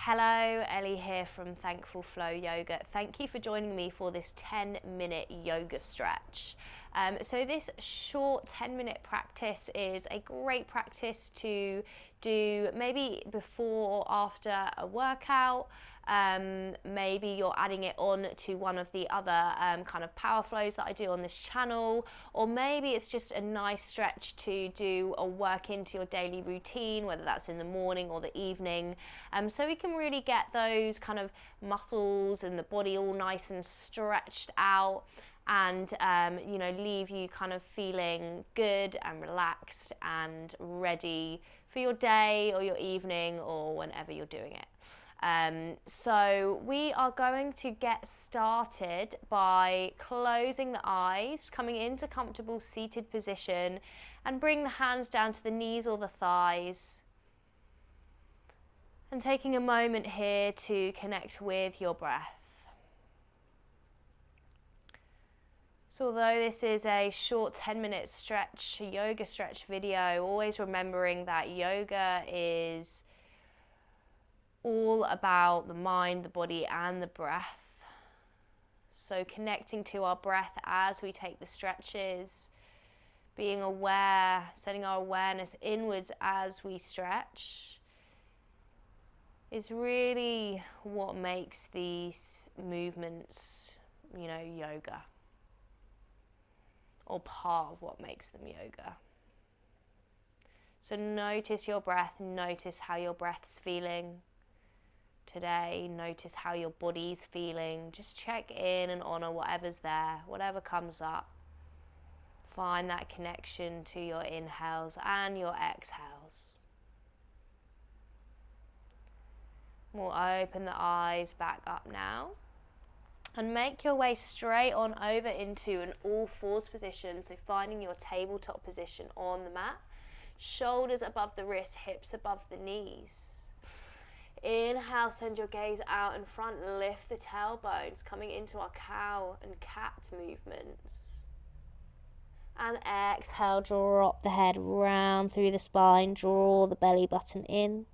Hello, Elly here from Thankful Flow Yoga. Thank you for joining me for this 10-minute yoga stretch. So this short 10-minute practice is a great practice to do maybe before or after a workout. Maybe you're adding it on to one of the other kind of power flows that I do on this channel, or maybe it's just a nice stretch to do or work into your daily routine, whether that's in the morning or the evening, so we can really get those kind of muscles and the body all nice and stretched out, and leave you kind of feeling good and relaxed and ready for your day or your evening or whenever you're doing it. So we are going to get started by closing the eyes, coming into comfortable seated position, and bring the hands down to the knees or the thighs. And taking a moment here to connect with your breath. So although this is a short 10-minute stretch, a yoga stretch video, always remembering that yoga is all about the mind, the body, and the breath. So connecting to our breath as we take the stretches, being aware, setting our awareness inwards as we stretch, is really what makes these movements, yoga, or part of what makes them yoga. So notice your breath, notice how your breath's feeling today, notice how your body's feeling. Just check in and honor whatever's there, whatever comes up. Find that connection to your inhales and your exhales. We'll open the eyes back up now and make your way straight on over into an all fours position, so finding your tabletop position on the mat, shoulders above the wrists, hips above the knees. Inhale, send your gaze out in front, lift the tailbones, coming into our cow and cat movements. And exhale, drop the head round through the spine, draw the belly button in.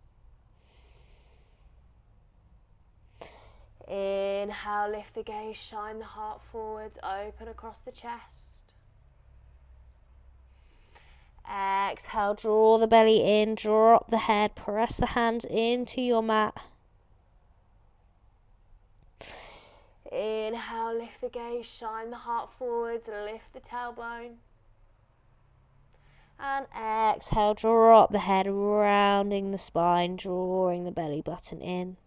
Inhale, lift the gaze, shine the heart forwards, open across the chest. Exhale, draw the belly in, drop the head, press the hands into your mat. Inhale, lift the gaze, shine the heart forwards, lift the tailbone. And exhale, drop the head, rounding the spine, drawing the belly button in.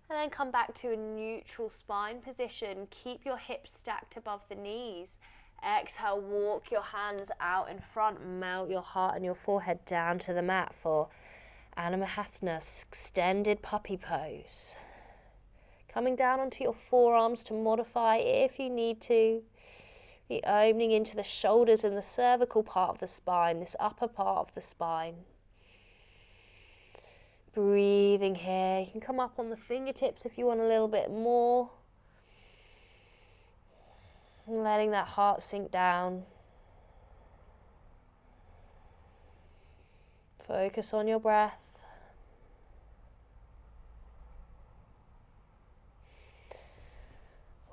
And then come back to a neutral spine position. Keep your hips stacked above the knees. Exhale, walk your hands out in front, melt your heart and your forehead down to the mat for Anamahatana, extended puppy pose. Coming down onto your forearms to modify if you need to. The opening into the shoulders and the cervical part of the spine, this upper part of the spine. Breathing here. You can come up on the fingertips if you want a little bit more. Letting that heart sink down. Focus on your breath.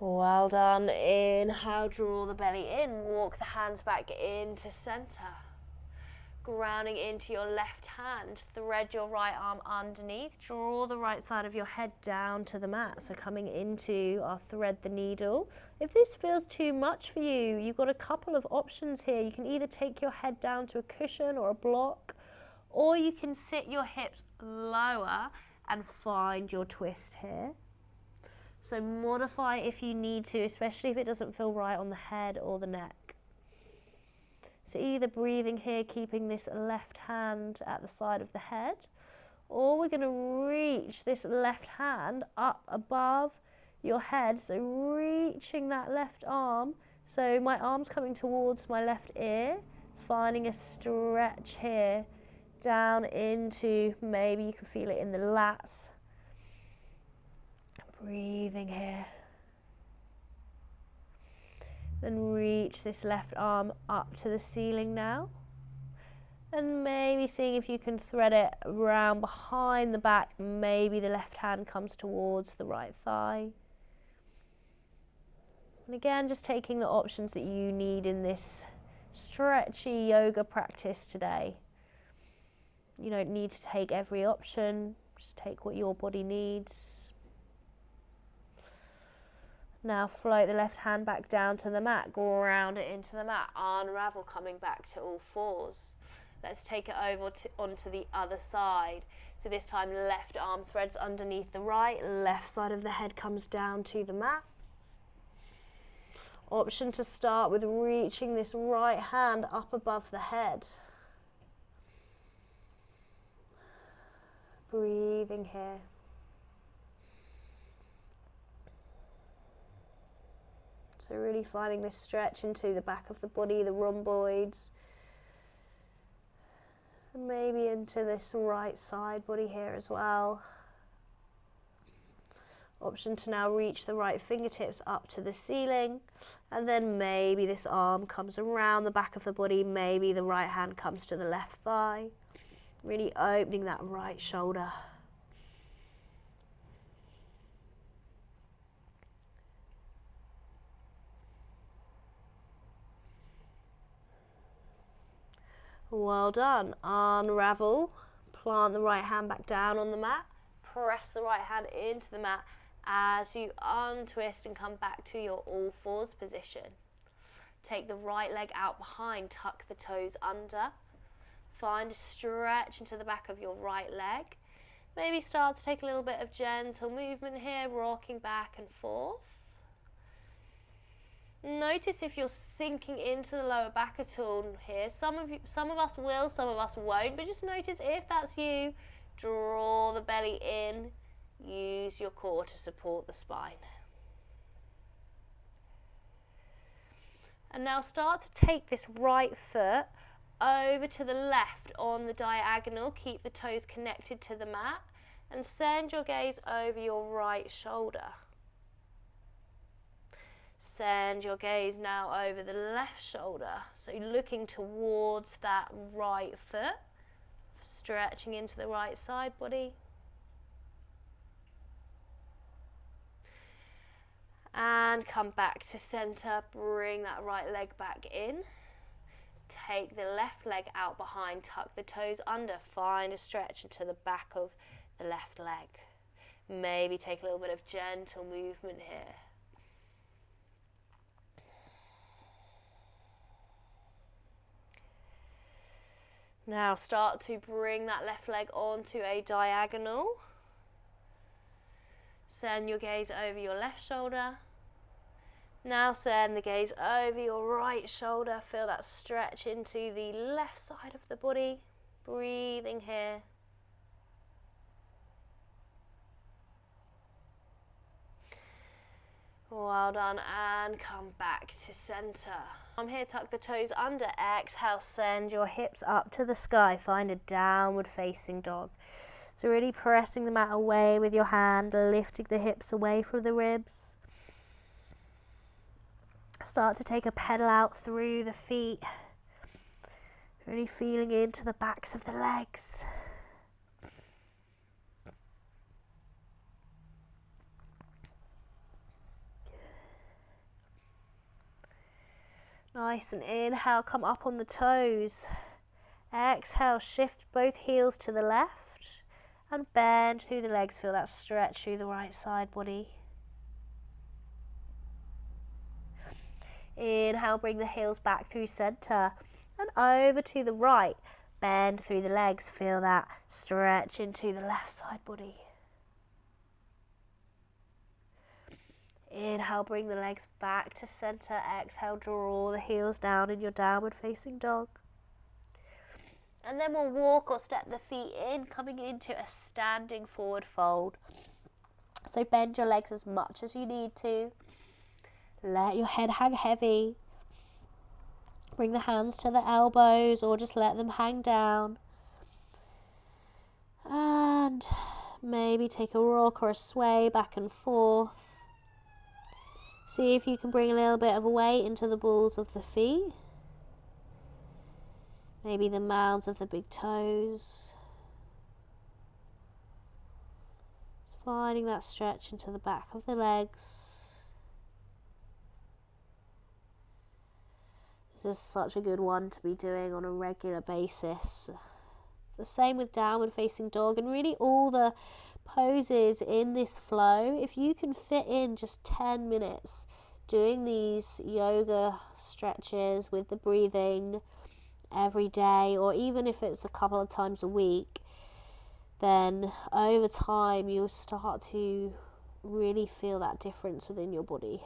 Well done. Inhale, draw the belly in. Walk the hands back into center. Grounding into your left hand. Thread your right arm underneath. Draw the right side of your head down to the mat. So coming into our thread the needle. If this feels too much for you, you've got a couple of options here. You can either take your head down to a cushion or a block, or you can sit your hips lower and find your twist here. So modify if you need to, especially if it doesn't feel right on the head or the neck. So either breathing here, keeping this left hand at the side of the head, or we're going to reach this left hand up above your head. So reaching that left arm. So my arm's coming towards my left ear, finding a stretch here down into, maybe you can feel it in the lats. Breathing here. Then reach this left arm up to the ceiling now. And maybe seeing if you can thread it around behind the back. Maybe the left hand comes towards the right thigh. And again, just taking the options that you need in this stretchy yoga practice today. You don't need to take every option, just take what your body needs. Now float the left hand back down to the mat, ground it into the mat, unravel, coming back to all fours. Let's take it over onto the other side. So this time left arm threads underneath the right, left side of the head comes down to the mat. Option to start with reaching this right hand up above the head. Breathing here. So really finding this stretch into the back of the body, the rhomboids. And maybe into this right side body here as well. Option to now reach the right fingertips up to the ceiling. And then maybe this arm comes around the back of the body. Maybe the right hand comes to the left thigh. Really opening that right shoulder. Well done. Unravel. Plant the right hand back down on the mat. Press the right hand into the mat as you untwist and come back to your all fours position. Take the right leg out behind, tuck the toes under. Find a stretch into the back of your right leg. Maybe start to take a little bit of gentle movement here, rocking back and forth. Notice if you're sinking into the lower back at all here. Some of us will, some of us won't, but just notice if that's you. Draw the belly in. Use your core to support the spine. And now start to take this right foot over to the left on the diagonal. Keep the toes connected to the mat and send your gaze over your right shoulder. Send your gaze now over the left shoulder. So looking towards that right foot, stretching into the right side body. And come back to center, bring that right leg back in. Take the left leg out behind, tuck the toes under, find a stretch into the back of the left leg. Maybe take a little bit of gentle movement here. Now start to bring that left leg onto a diagonal. Send your gaze over your left shoulder. Now send the gaze over your right shoulder. Feel that stretch into the left side of the body. Breathing here. Well done, and come back to center. From here, tuck the toes under. Exhale, send your hips up to the sky. Find a downward facing dog. So really pressing the mat away with your hand, lifting the hips away from the ribs. Start to take a pedal out through the feet. Really feeling into the backs of the legs. Nice, and inhale, come up on the toes. Exhale, shift both heels to the left and bend through the legs. Feel that stretch through the right side body. Inhale, bring the heels back through center and over to the right. Bend through the legs. Feel that stretch into the left side body. Inhale, bring the legs back to center. Exhale, draw the heels down in your downward facing dog. And then we'll walk or step the feet in, coming into a standing forward fold. So bend your legs as much as you need to. Let your head hang heavy. Bring the hands to the elbows or just let them hang down. And maybe take a rock or a sway back and forth. See if you can bring a little bit of weight into the balls of the feet. Maybe the mounds of the big toes. Finding that stretch into the back of the legs. This is such a good one to be doing on a regular basis. The same with downward facing dog and really all the poses in this flow. If you can fit in just 10 minutes doing these yoga stretches with the breathing every day, or even if it's a couple of times a week, then over time you'll start to really feel that difference within your body.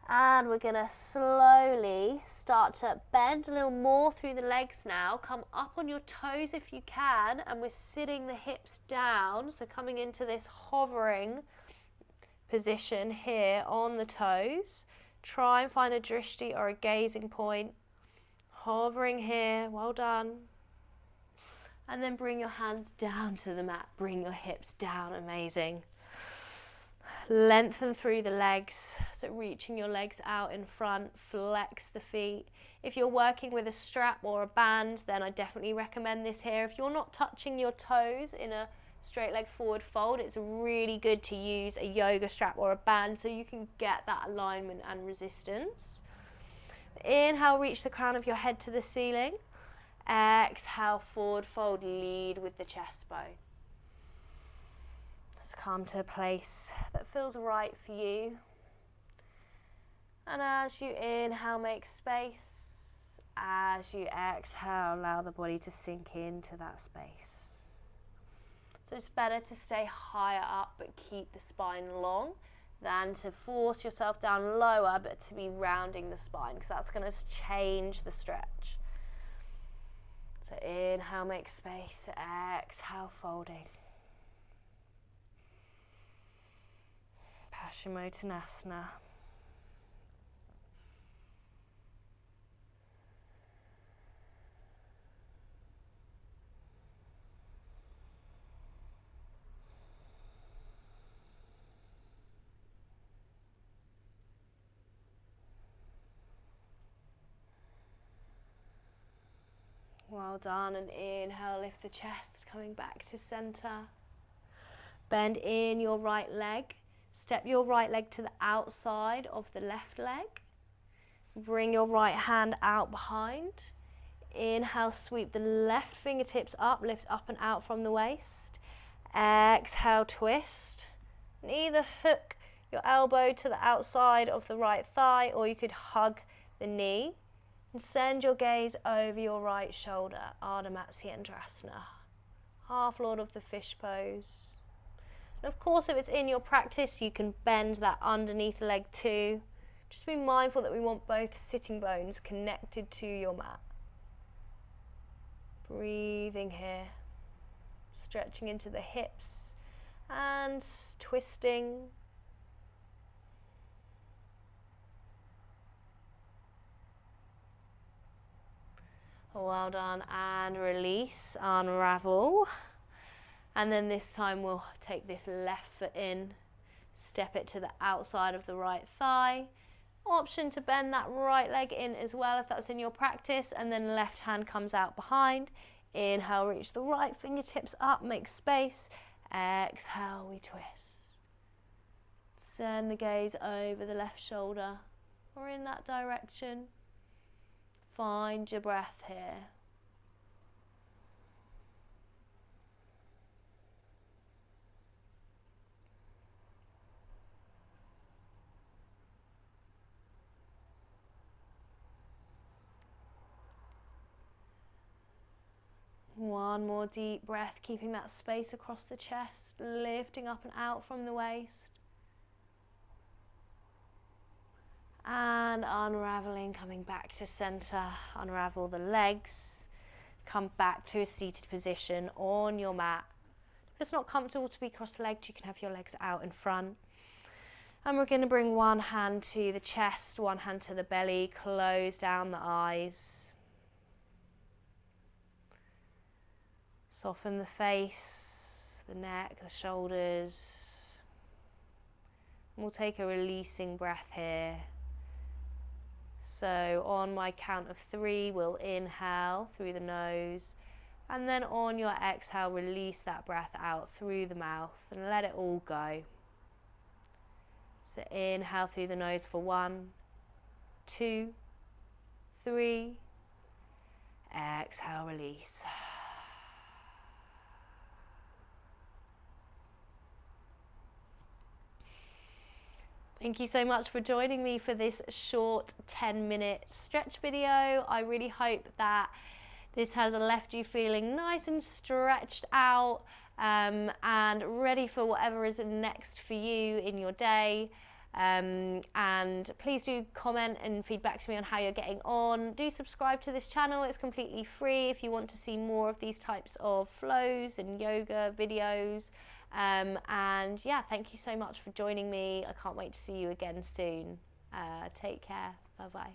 And we're going to slowly start to bend a little more through the legs now. Come up on your toes if you can, and we're sitting the hips down, so coming into this hovering position here on the toes. Try and find a drishti or a gazing point. Hovering here, well done. And then bring your hands down to the mat, bring your hips down, amazing. Lengthen through the legs, so reaching your legs out in front, flex the feet. If you're working with a strap or a band, then I definitely recommend this here. If you're not touching your toes in a straight leg forward fold, it's really good to use a yoga strap or a band so you can get that alignment and resistance. Inhale, reach the crown of your head to the ceiling. Exhale, forward fold, lead with the chest bone. Just come to a place that feels right for you. And as you inhale, make space. As you exhale, allow the body to sink into that space. So it's better to stay higher up but keep the spine long than to force yourself down lower but to be rounding the spine, because that's going to change the stretch. So inhale, make space. Exhale, folding. Paschimottanasana. Well done, and inhale, lift the chest, coming back to center. Bend in your right leg. Step your right leg to the outside of the left leg. Bring your right hand out behind. Inhale, sweep the left fingertips up, lift up and out from the waist. Exhale, twist. And either hook your elbow to the outside of the right thigh, or you could hug the knee. And send your gaze over your right shoulder, Ardha Matsyendrasana, half Lord of the Fish pose. And of course, if it's in your practice, you can bend that underneath leg too. Just be mindful that we want both sitting bones connected to your mat. Breathing here, stretching into the hips and twisting. Well done, and release, unravel. And then this time we'll take this left foot in, step it to the outside of the right thigh. Option to bend that right leg in as well if that's in your practice, and then left hand comes out behind. Inhale, reach the right fingertips up, make space. Exhale, we twist. Send the gaze over the left shoulder or in that direction. Find your breath here. One more deep breath, keeping that space across the chest, lifting up and out from the waist. And unraveling, coming back to center. Unravel the legs. Come back to a seated position on your mat. If it's not comfortable to be cross-legged, you can have your legs out in front. And we're going to bring one hand to the chest, one hand to the belly, close down the eyes. Soften the face, the neck, the shoulders. And we'll take a releasing breath here. So on my count of 3, we'll inhale through the nose, and then on your exhale, release that breath out through the mouth and let it all go. So inhale through the nose for 1, 2, 3. Exhale, release. Thank you so much for joining me for this short 10-minute stretch video. I really hope that this has left you feeling nice and stretched out and ready for whatever is next for you in your day. And please do comment and feedback to me on how you're getting on. Do subscribe to this channel, it's completely free if you want to see more of these types of flows and yoga videos. And yeah, thank you so much for joining me. I can't wait to see you again soon. Take care. Bye bye.